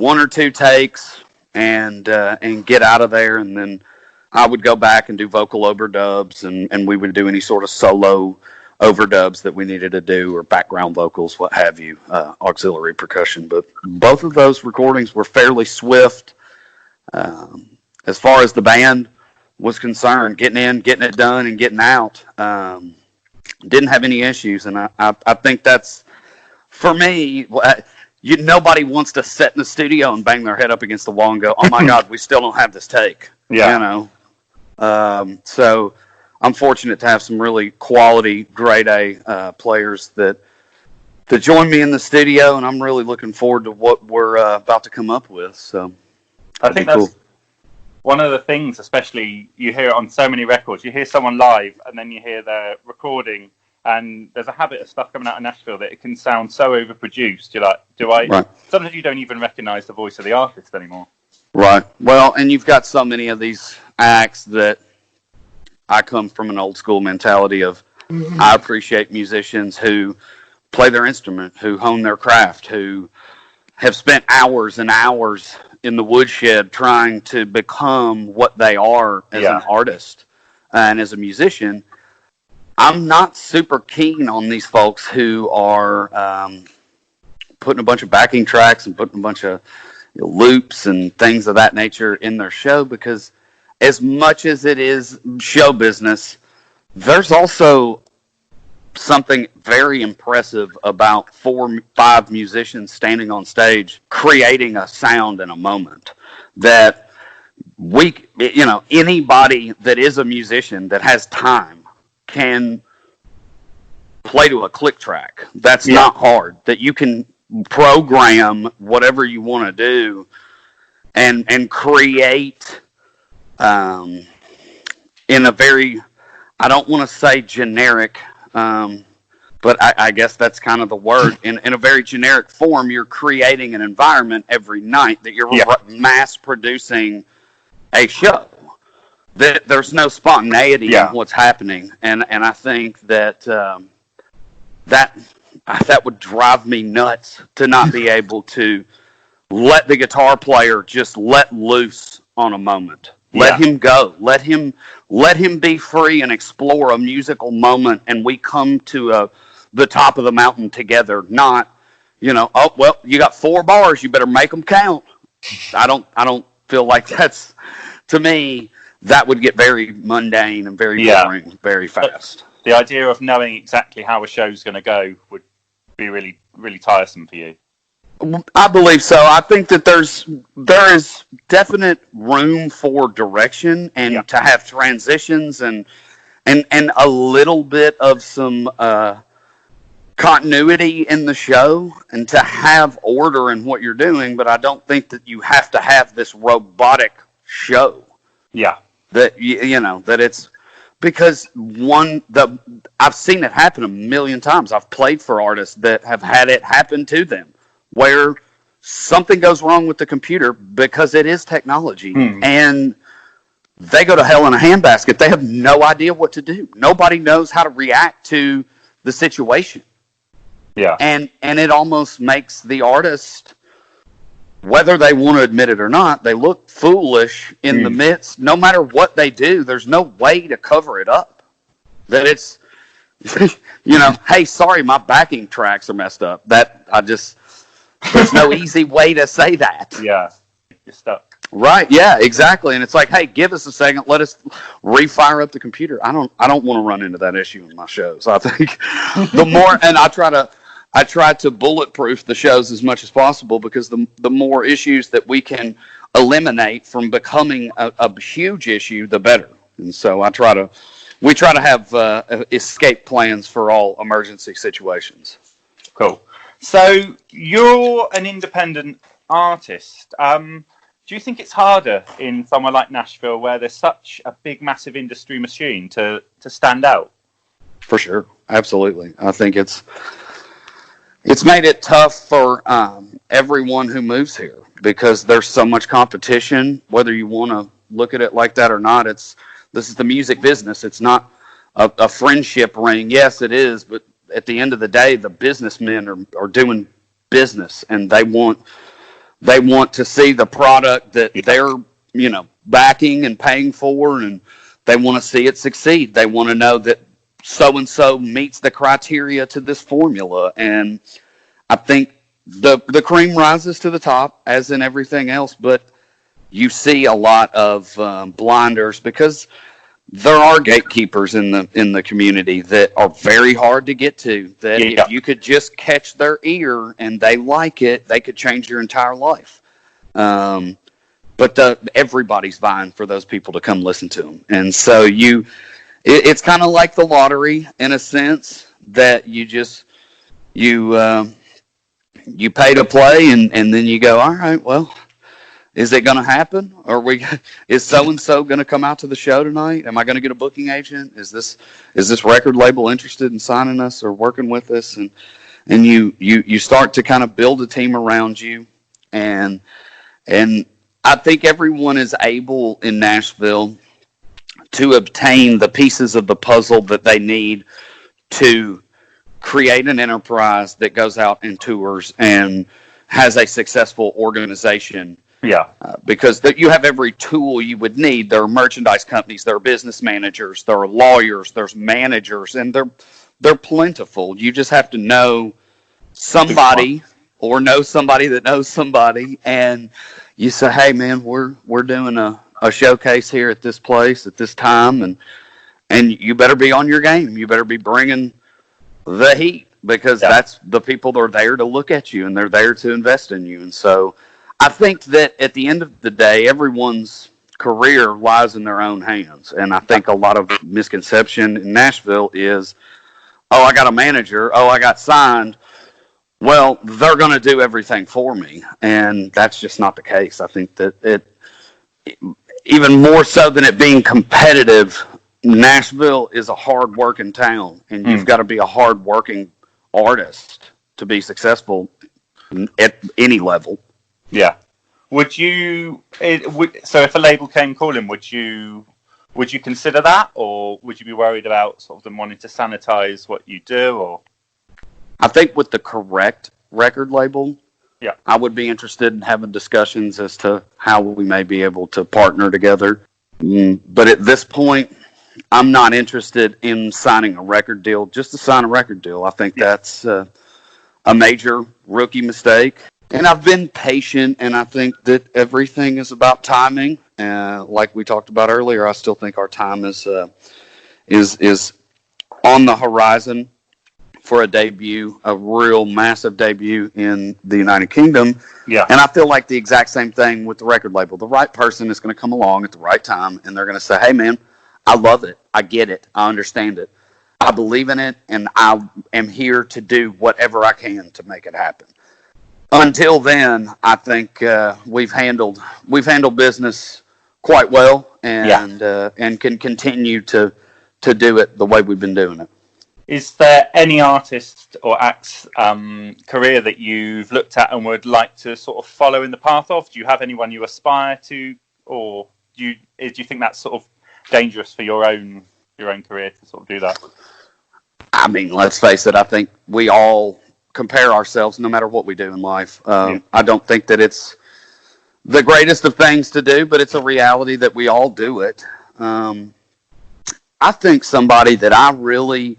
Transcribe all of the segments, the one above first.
one or two takes and get out of there, and then I would go back and do vocal overdubs, and we would do any sort of solo overdubs that we needed to do, or background vocals, what have you, auxiliary percussion. But both of those recordings were fairly swift. As far as the band was concerned, getting in, getting it done, and getting out, didn't have any issues. And I think that's, for me, nobody wants to sit in the studio and bang their head up against the wall and go, oh my God, we still don't have this take. Yeah. You know? So I'm fortunate to have some really quality grade A players that join me in the studio, and I'm really looking forward to what we're about to come up with. So I think that's one of the things, especially you hear it on so many records. You hear someone live, and then you hear their recording, and there's a habit of stuff coming out of Nashville that it can sound so overproduced. You're like, Right. Sometimes you don't even recognize the voice of the artist anymore. Right. Well, and you've got so many of these acts that I come from an old school mentality of I appreciate musicians who play their instrument, who hone their craft, who have spent hours and hours in the woodshed trying to become what they are as an artist and as a musician. I'm not super keen on these folks who are putting a bunch of backing tracks and putting a bunch of loops and things of that nature in their show, because as much as it is show business, there's also something very impressive about 4-5 musicians standing on stage creating a sound in a moment that anybody that is a musician that has time can play to a click track. That's not hard. That you can program whatever you want to do and create in a very, I don't want to say generic, but I guess that's kind of the word. In a very generic form, you're creating an environment every night that you're mass producing a show. That there's no spontaneity in what's happening, and I think that that would drive me nuts to not be able to let the guitar player just let loose on a moment. Let him go. Let him be free and explore a musical moment, and we come to the top of the mountain together. Not, oh well, you got 4 bars, you better make them count. I don't feel like that's, to me, that would get very mundane and very boring very fast. The idea of knowing exactly how a show's going to go would be really, really tiresome for you. I believe so. I think that there is definite room for direction and to have transitions and a little bit of some continuity in the show and to have order in what you're doing. But I don't think that you have to have this robotic show. Yeah. That that it's because I've seen it happen a million times. I've played for artists that have had it happen to them, where something goes wrong with the computer because it is technology, and they go to hell in a handbasket. They have no idea what to do. Nobody knows how to react to the situation. Yeah. And it almost makes the artist, whether they want to admit it or not, they look foolish in the midst. No matter what they do, there's no way to cover it up. That it's, hey, sorry, my backing tracks are messed up. There's no easy way to say that. Yeah, you're stuck. Right, yeah, exactly. And it's like, hey, give us a second. Let us refire up the computer. I don't want to run into that issue in my shows. I think the more, and I try to bulletproof the shows as much as possible, because the more issues that we can eliminate from becoming a huge issue, the better. And so we try to have escape plans for all emergency situations. Cool. So you're an independent artist. Do you think it's harder in somewhere like Nashville, where there's such a big, massive industry machine, to stand out? For sure. Absolutely. I think it's made it tough for everyone who moves here, because there's so much competition, whether you want to look at it like that or not. This is the music business. It's not a friendship ring. Yes, it is, but at the end of the day, the businessmen are doing business, and they want They want to see the product that they're, backing and paying for, and they want to see it succeed. They want to know that so-and-so meets the criteria to this formula. And I think the cream rises to the top, as in everything else, but you see a lot of blinders because there are gatekeepers in the community that are very hard to get to. That if you could just catch their ear and they like it, they could change your entire life. But everybody's vying for those people to come listen to them, and so it's kind of like the lottery in a sense that you pay to play, and then you go, all right, well, is it going to happen? Is so-and-so going to come out to the show tonight? Am I going to get a booking agent? Is this record label interested in signing us or working with us? And you start to kind of build a team around you. And I think everyone is able in Nashville to obtain the pieces of the puzzle that they need to create an enterprise that goes out and tours and has a successful organization. Yeah. Because you have every tool you would need. There are merchandise companies, there are business managers, there are lawyers, there's managers, and they're plentiful. You just have to know somebody or know somebody that knows somebody, and you say, hey, man, we're doing a showcase here at this place at this time, and you better be on your game. You better be bringing the heat, because that's the people that are there to look at you, and they're there to invest in you. And so I think that at the end of the day, everyone's career lies in their own hands. And I think a lot of misconception in Nashville is, oh, I got a manager. Oh, I got signed. Well, they're going to do everything for me. And that's just not the case. I think that even more so than it being competitive, Nashville is a hard-working town, and you've got to be a hard-working artist to be successful at any level. Yeah. So if a label came calling, would you consider that, or would you be worried about sort of them wanting to sanitize what you do? Or I think with the correct record label, yeah, I would be interested in having discussions as to how we may be able to partner together. But at this point, I'm not interested in signing a record deal just to sign a record deal. I think that's a major rookie mistake. And I've been patient, and I think that everything is about timing. Like we talked about earlier, I still think our time is on the horizon for a debut, a real massive debut in the United Kingdom. Yeah. And I feel like the exact same thing with the record label. The right person is going to come along at the right time, and they're going to say, hey, man, I love it. I get it. I understand it. I believe in it, and I am here to do whatever I can to make it happen. Until then, I think we've handled business quite well, and can continue to do it the way we've been doing it. Is there any artist or act's career that you've looked at and would like to sort of follow in the path of? Do you have anyone you aspire to, or do you think that's sort of dangerous for your own career to sort of do that? I mean, let's face it. I think we all compare ourselves no matter what we do in life. I don't think that it's the greatest of things to do, but it's a reality that we all do it. I think somebody that I really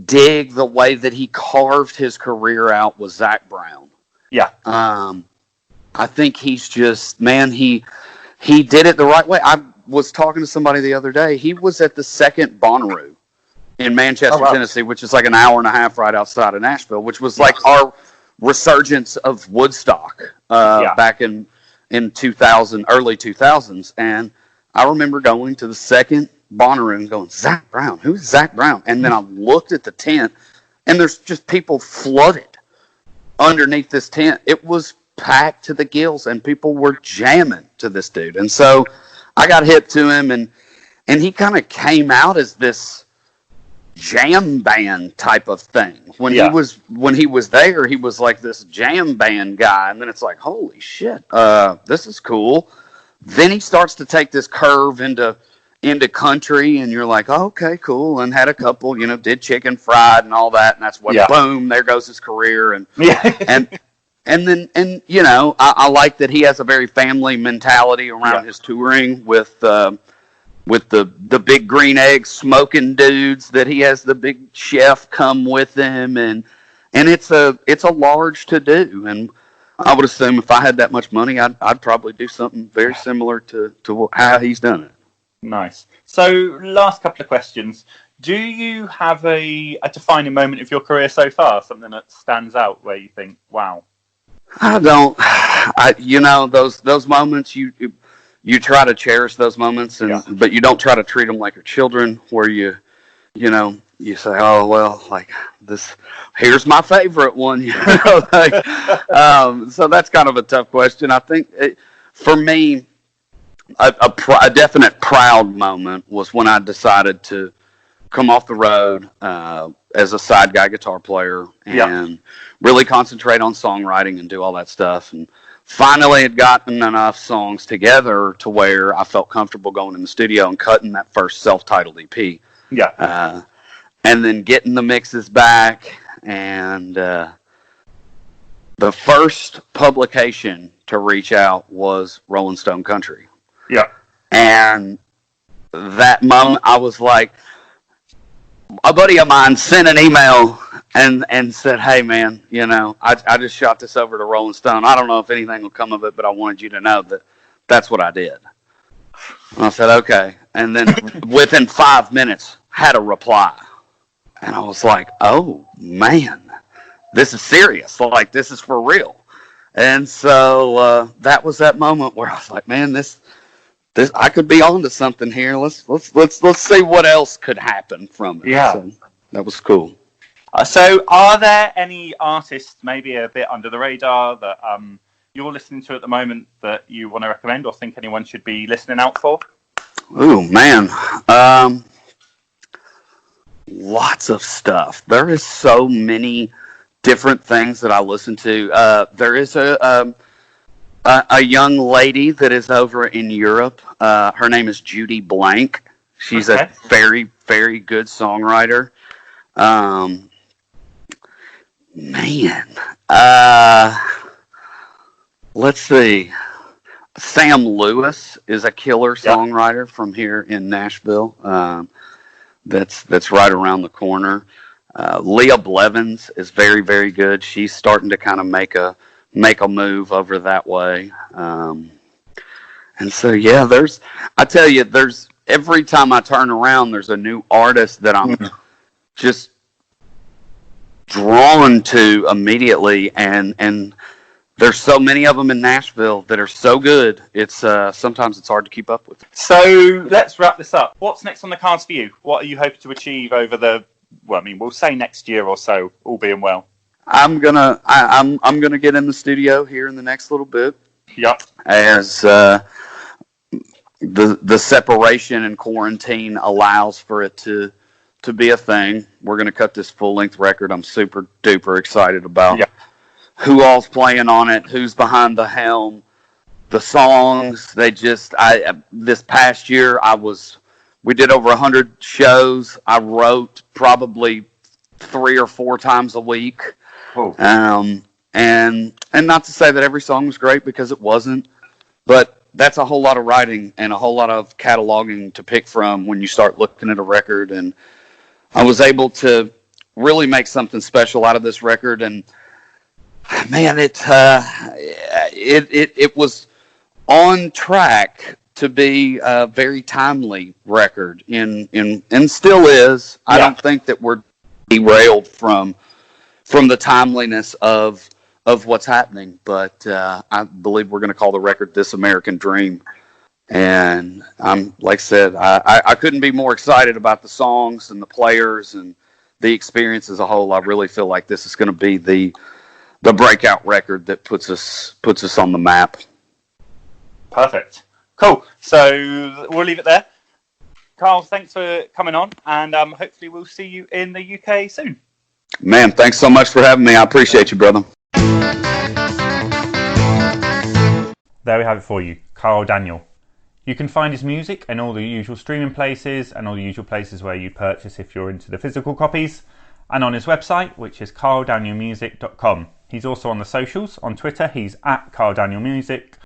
dig the way that he carved his career out was Zach Brown. Yeah. I think he's just, man, he did it the right way. I was talking to somebody the other day. He was at the second Bonnaroo in Manchester, Tennessee, which is like an hour and a half right outside of Nashville, which was like our resurgence of Woodstock back in 2000, early 2000s. And I remember going to the second Bonnaroo and going, Zach Brown, who's Zach Brown? And then I looked at the tent, and there's just people flooded underneath this tent. It was packed to the gills, and people were jamming to this dude. And so I got hip to him, and he kind of came out as this jam band type of thing. When he was there, he was like this jam band guy, and then it's like, holy shit, this is cool. Then he starts to take this curve into country, and you're like, oh, okay, cool, and had a couple, did Chicken Fried and all that, and that's what, boom, there goes his career, and and you know, I like that he has a very family mentality around his touring with the big green egg smoking dudes, that he has the big chef come with him, and it's a large to do, and I would assume if I had that much money, I'd probably do something very similar to how he's done it. Nice. So, last couple of questions. Do you have a defining moment of your career so far? Something that stands out where you think, "Wow." I don't. You know, those moments, you try to cherish those moments, but you don't try to treat them like your children, where you know, you say, "Oh well, like this. Here's my favorite one." You know, like, so that's kind of a tough question. I think for me, a definite proud moment was when I decided to come off the road as a side guy guitar player and really concentrate on songwriting and do all that stuff. And finally had gotten enough songs together to where I felt comfortable going in the studio and cutting that first self-titled EP. And then getting the mixes back. And the first publication to reach out was Rolling Stone Country. And that moment, I was like, a buddy of mine sent an email and said, "Hey man, you know, I just shot this over to Rolling Stone. I don't know if anything will come of it, but I wanted you to know that that's what I did." And I said, "Okay." And then within 5 minutes, had a reply. And I was like, "Oh man, this is serious. Like, this is for real." And so that was that moment where I was like, "Man, this I could be onto something here. Let's see what else could happen from it." So that was cool. So, are there any artists, maybe a bit under the radar, that you're listening to at the moment that you want to recommend or think anyone should be listening out for? Ooh, man. Lots of stuff. There is so many different things that I listen to. There is a young lady that is over in Europe. Her name is Judy Blank. She's a very, very good songwriter. Let's see. Sam Lewis is a killer songwriter from here in Nashville. That's right around the corner. Leah Blevins is very, very good. She's starting to kind of make a move over that way. And so, I tell you, there's every time I turn around, there's a new artist that I'm just drawn to immediately. And there's so many of them in Nashville that are so good. It's sometimes it's hard to keep up with. So let's wrap this up. What's next on the cards for you? What are you hoping to achieve over we'll say next year or so, all being well? I'm gonna get in the studio here in the next little bit. As the separation and quarantine allows for it to be a thing. We're gonna cut this full length record. I'm super duper excited about who all's playing on it, who's behind the helm, the songs. This past year we did over 100 shows. I wrote probably 3 or 4 times a week. And not to say that every song was great, because it wasn't, but that's a whole lot of writing and a whole lot of cataloging to pick from when you start looking at a record. And I was able to really make something special out of this record. And man, it was on track to be a very timely record and still is. I don't think that we're derailed from the timeliness of what's happening, but I believe we're going to call the record "This American Dream." And I'm, like I said, I couldn't be more excited about the songs and the players and the experience as a whole. I really feel like this is going to be the breakout record that puts us on the map. Perfect. Cool. So we'll leave it there. Carl, thanks for coming on, and hopefully we'll see you in the UK soon. Man, thanks so much for having me. I appreciate you, brother. There we have it for you, Carl Daniel. You can find his music in all the usual streaming places and all the usual places where you purchase if you're into the physical copies, and on his website, which is carldanielmusic.com. He's also on the socials. On Twitter, he's at Carl Daniel Music.